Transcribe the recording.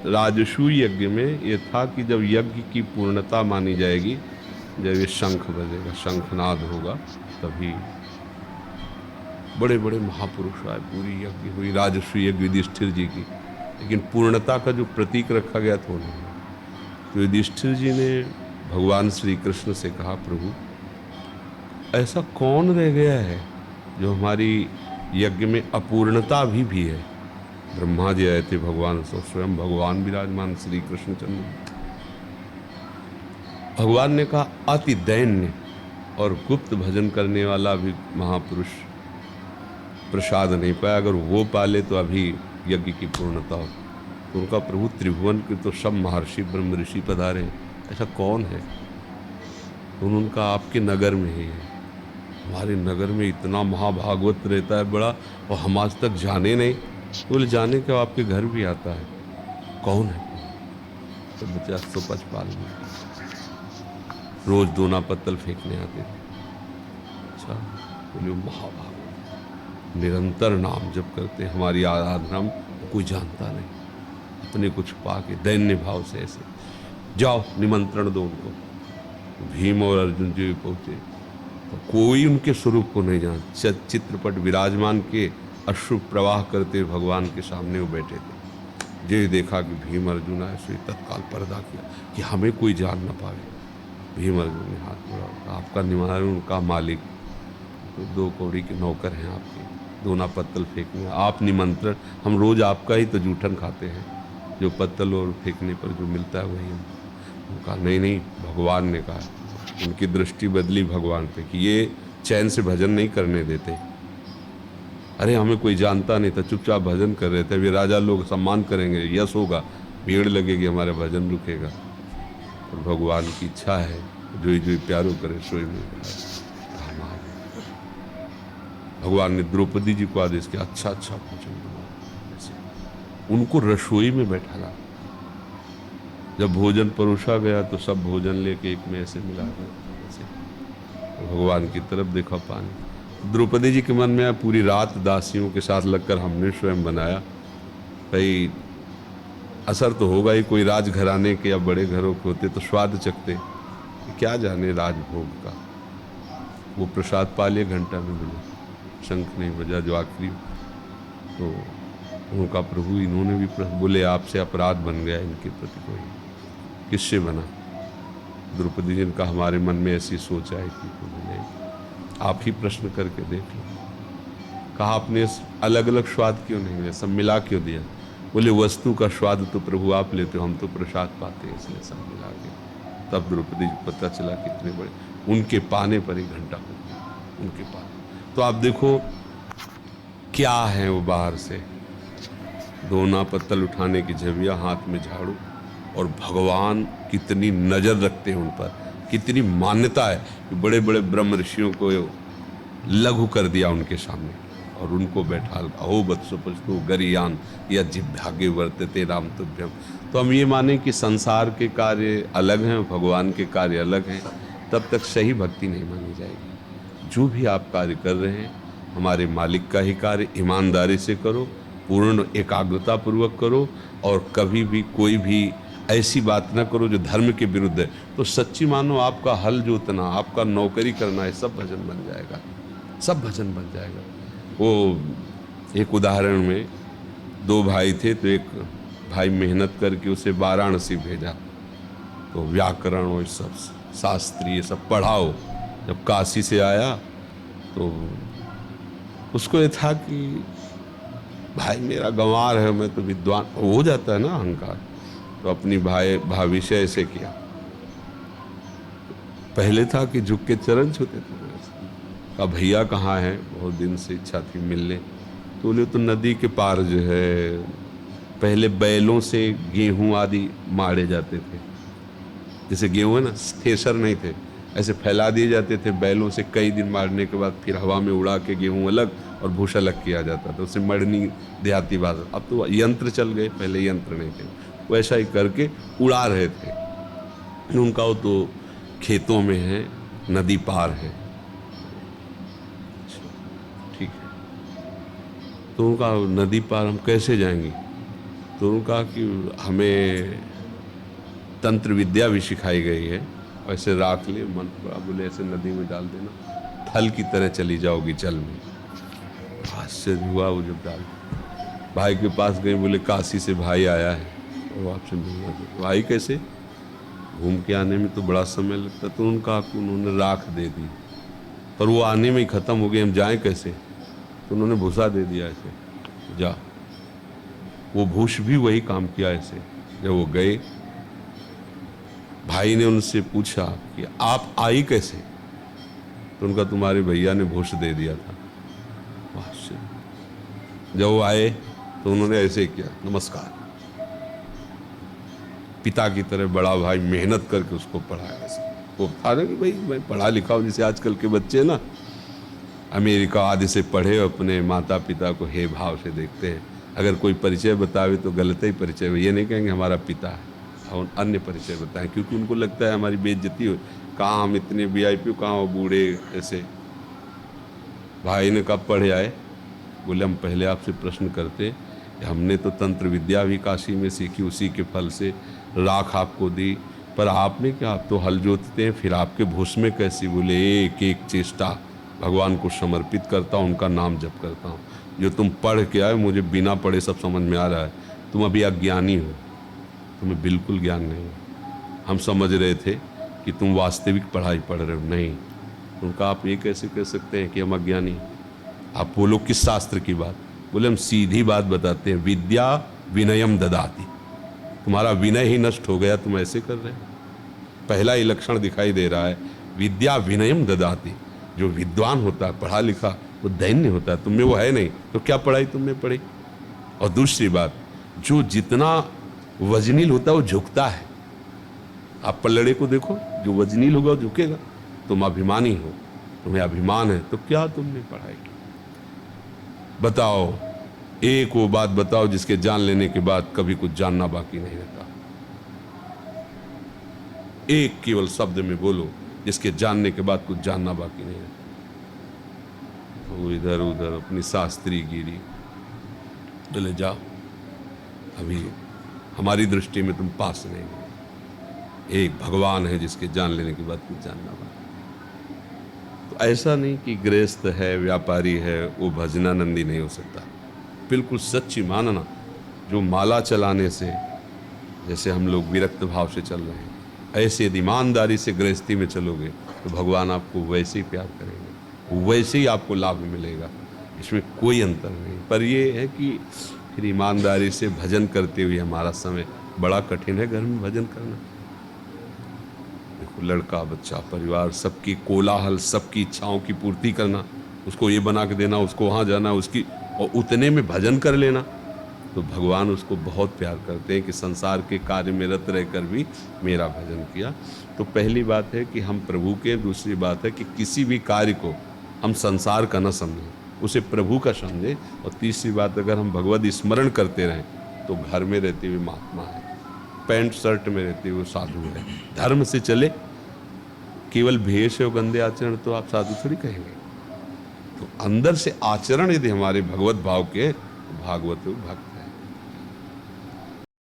राजसूय यज्ञ में ये था कि जब यज्ञ की पूर्णता मानी जाएगी, जब ये शंख बजेगा, शंखनाद होगा, तभी बड़े बड़े महापुरुष आए, पूरी यज्ञ हुई राजसूय यज्ञ युधिष्ठिर जी की। लेकिन पूर्णता का जो प्रतीक रखा गया था वो नहीं हुआ। तो युधिष्ठिर जी ने भगवान श्री कृष्ण से कहा, प्रभु ऐसा कौन रह गया है जो हमारी यज्ञ में अपूर्णता भी है। ब्रह्मा जी आए थे भगवान से, स्वयं भगवान विराजमान श्री कृष्णचंद्र। भगवान ने कहा अति दैन्य और गुप्त भजन करने वाला भी महापुरुष प्रसाद नहीं पाया, अगर वो पाले तो अभी यज्ञ की पूर्णता हो। तो उनका प्रभु त्रिभुवन के तो सब महर्षि ब्रह्म ऋषि पधारे, ऐसा कौन है। तो उनका आपके नगर में ही है। हमारे नगर में इतना महाभागवत रहता है बड़ा, और हम आज तक जाने नहीं। बोले जाने के आपके घर भी आता है, कौन है। तो बच्चा 155 में रोज दोना पत्तल फेंकने आते थे। अच्छा, बोले महाभागवत निरंतर नाम जप करते, हमारी आराधना कोई जानता नहीं। अपने को छुपा के दैन्य भाव से ऐसे, जाओ निमंत्रण दो उनको। भीम और अर्जुन जी भी पहुंचे, तो कोई उनके स्वरूप को नहीं जानता। चित्रपट विराजमान के अश्रु प्रवाह करते भगवान के सामने वो बैठे थे। जो देखा कि भीम अर्जुन आए, सो तत्काल पर्दा किया कि हमें कोई जान न पावे। भीम अर्जुन ने हाथ जोड़ा, आपका निवारण उनका मालिक, तो 2 कौड़ी के नौकर हैं आपके, दोना पत्तल फेंकने आप निमंत्रण, हम रोज आपका ही तो जूठन खाते हैं, जो पत्तल और फेंकने पर जो मिलता है वही हम। कहा नहीं नहीं, भगवान ने कहा। उनकी दृष्टि बदली भगवान पे कि ये चैन से भजन नहीं करने देते। अरे हमें कोई जानता नहीं था, चुपचाप भजन कर रहे थे। अभी राजा लोग सम्मान करेंगे, यश होगा, भीड़ लगेगी, हमारा भजन रुकेगा। और भगवान की इच्छा है, जो ही प्यारो करे सोई में। भगवान ने द्रौपदी जी को आदेश किया, अच्छा अच्छा भोजन बनाओ। उनको रसोई में बैठा ला। जब भोजन परोसा गया तो सब भोजन लेके एक में ऐसे मिला ऐसे, भगवान की तरफ देखा पानी। द्रौपदी जी के मन में आया, पूरी रात दासियों के साथ लगकर हमने स्वयं बनाया, कहीं असर तो होगा ही। कोई राजघराने के या बड़े घरों के होते तो स्वाद चखते, क्या जाने राजभोग का। वो प्रसाद पा लिए, घंटा में मिला, शंख नहीं बजा जो आखिरी। तो उनका प्रभु इन्होंने भी बोले आपसे अपराध बन गया इनके प्रति। कोई किससे बना। द्रौपदी जी का हमारे मन में ऐसी सोच आई थी, तो बोले आप ही प्रश्न करके देख लो। कहा आपने अलग अलग स्वाद क्यों नहीं लिया, सब मिला क्यों दिया। बोले वस्तु का स्वाद तो प्रभु आप लेते हो, हम तो प्रसाद पाते हैं, इसलिए सब मिला के। तब द्रौपदी जी को पता चला कितने बड़े, उनके पाने पर ही घंटा हो गया, उनके पाने। तो आप देखो क्या है वो, बाहर से दोना पत्तल उठाने की झविया, हाथ में झाड़ू, और भगवान कितनी नजर रखते हैं उन पर, कितनी मान्यता है कि बड़े बड़े ब्रह्म ऋषियों को लघु कर दिया उनके सामने, और उनको बैठा अहो वत्सपस्तु गरियान या जिभ्यागे वर्तते राम तुभ्यम। तो हम ये माने कि संसार के कार्य अलग हैं, भगवान के कार्य अलग हैं, तब तक सही भक्ति नहीं मानी जाएगी। जो भी आप कार्य कर रहे हैं, हमारे मालिक का ही कार्य ईमानदारी से करो, पूर्ण एकाग्रता पूर्वक करो, और कभी भी कोई भी ऐसी बात ना करो जो धर्म के विरुद्ध है। तो सच्ची मानो आपका हल जोतना, आपका नौकरी करना है, सब भजन बन जाएगा, सब भजन बन जाएगा। वो एक उदाहरण में 2 भाई थे, तो एक भाई मेहनत करके उसे वाराणसी भेजा, तो व्याकरण और सब शास्त्रीय सब पढ़ाओ। जब काशी से आया तो उसको ये था कि भाई मेरा गंवार है, मैं तो विद्वान हो जाता है ना अहंकार। तो अपनी भाभी से ऐसे किया, पहले था कि झुक के चरण छूते थे। कहा भैया कहाँ है, बहुत दिन से इच्छा थी मिलने। तो बोले तो नदी के पार जो है, पहले बैलों से गेहूं आदि मारे जाते थे। जैसे गेहूं है ना, थ्रेसर नहीं थे, ऐसे फैला दिए जाते थे बैलों से। कई दिन मारने के बाद फिर हवा में उड़ा के गेहूं अलग और भूसा अलग किया जाता था, उसे मड़नी देहाती भाषा। अब तो यंत्र चल गए, पहले यंत्र नहीं थे। वैसा ही करके उड़ा रहे थे। उनका वो तो खेतों में है, नदी पार है, ठीक है। तो उनका नदी पार हम कैसे जाएंगे। तो उन्होंने कहा कि हमें तंत्र विद्या भी सिखाई गई है, ऐसे राख ले मन पड़ा, बोले ऐसे नदी में डाल देना, फल की तरह चली जाओगी जल में। आश्चर्य हुआ वो जब डाल, भाई के पास गए, बोले काशी से भाई आया है और आपसे मिलना चाहिए। भाई कैसे? घूम के आने में तो बड़ा समय लगता। तो उनका उन्होंने राख दे दी, पर वो आने में ही ख़त्म हो गई, हम जाएं कैसे? तो उन्होंने भूसा दे दिया ऐसे, जा। वो भूस भी वही काम किया ऐसे। जब वो गए, भाई ने उनसे पूछा कि आप आई कैसे? तो उनका तुम्हारे भैया ने भूस दे दिया था। जब वो आए तो उन्होंने ऐसे किया, नमस्कार। पिता की तरह बड़ा भाई मेहनत करके उसको पढ़ाया। वो था ना कि भाई मैं पढ़ा लिखा हूँ, जैसे आजकल के बच्चे ना अमेरिका आदि से पढ़े, अपने माता पिता को हे भाव से देखते हैं। अगर कोई परिचय बतावे तो गलत ही परिचय हो, ये नहीं कहेंगे हमारा पिता है, और अन्य परिचय बताएं, क्योंकि उनको लगता है हमारी बेइज्जती हो। कहाँ हम इतने VIP, कहाँ वो बूढ़े ऐसे। भाई ने कब पढ़े आए? बोले हम पहले आपसे प्रश्न करते, हमने तो तंत्र विद्या भी काशी में सीखी, उसी के फल से राख आपको दी, पर आपने क्या, आप तो हल जोतते हैं, फिर आपके भूस में कैसी? बोले एक एक चेष्टा भगवान को समर्पित करता हूँ, उनका नाम जप करता हूँ। जो तुम पढ़ के आए, मुझे बिना पढ़े सब समझ में आ रहा है। तुम अभी अज्ञानी हो, तुम्हें बिल्कुल ज्ञान नहीं है। हम समझ रहे थे कि तुम वास्तविक पढ़ाई पढ़ रहे हो, नहीं। उनका आप ये कैसे कह सकते हैं कि हम अज्ञानी? आप बोलो किस शास्त्र की बात? बोले हम सीधी बात बताते हैं, विद्या विनयम ददाति। तुम्हारा विनय ही नष्ट हो गया, तुम ऐसे कर रहे हो। पहला ही लक्षण दिखाई दे रहा है, विद्या विनयम ददाति। जो विद्वान होता है, पढ़ा लिखा, वो दैन्य होता है। तुम में वो है नहीं, तो क्या पढ़ाई तुमने पढ़ी? और दूसरी बात, जो जितना वजनील होता है वो झुकता है। आप पल्लड़े को देखो, जो वजनील होगा वो झुकेगा। तुम अभिमानी हो, तुम्हें अभिमान है, तो क्या तुमने पढ़ाई की? बताओ, एक वो बात बताओ जिसके जान लेने के बाद कभी कुछ जानना बाकी नहीं रहता। एक केवल शब्द में बोलो जिसके जानने के बाद कुछ जानना बाकी नहीं रहता। वो इधर उधर अपनी शास्त्री गिरी, बोले जाओ, अभी हमारी दृष्टि में तुम पास नहीं हो। एक भगवान है जिसके जान लेने के बाद कुछ जानना बाकी। तो ऐसा नहीं कि गृहस्थ है, व्यापारी है, वो भजनानंदी नहीं हो सकता। बिल्कुल सच्ची मानना, जो माला चलाने से, जैसे हम लोग विरक्त भाव से चल रहे हैं, ऐसे यदि ईमानदारी से गृहस्थी में चलोगे तो भगवान आपको वैसे ही प्यार करेंगे, वैसे ही आपको लाभ मिलेगा। इसमें कोई अंतर नहीं। पर ये है कि फिर ईमानदारी से भजन करते हुए हमारा समय बड़ा कठिन है घर में भजन करना। देखो, लड़का बच्चा परिवार सबकी कोलाहल, सबकी इच्छाओं की पूर्ति करना, उसको ये बना के देना, उसको वहाँ जाना, उसकी, और उतने में भजन कर लेना, तो भगवान उसको बहुत प्यार करते हैं कि संसार के कार्य में रत रहकर भी मेरा भजन किया। तो पहली बात है कि हम प्रभु के, दूसरी बात है कि किसी भी कार्य को हम संसार का न समझें, उसे प्रभु का समझें, और तीसरी बात, अगर हम भगवत स्मरण करते रहें तो घर में रहते हुए महात्मा है, पैंट शर्ट में रहते हुए साधु है, धर्म से चले। केवल भेष और गंदे आचरण तो आप साधु थोड़ी कहेंगे। तो अंदर से आचरण यदि हमारे भगवत भाव के, भागवत भक्त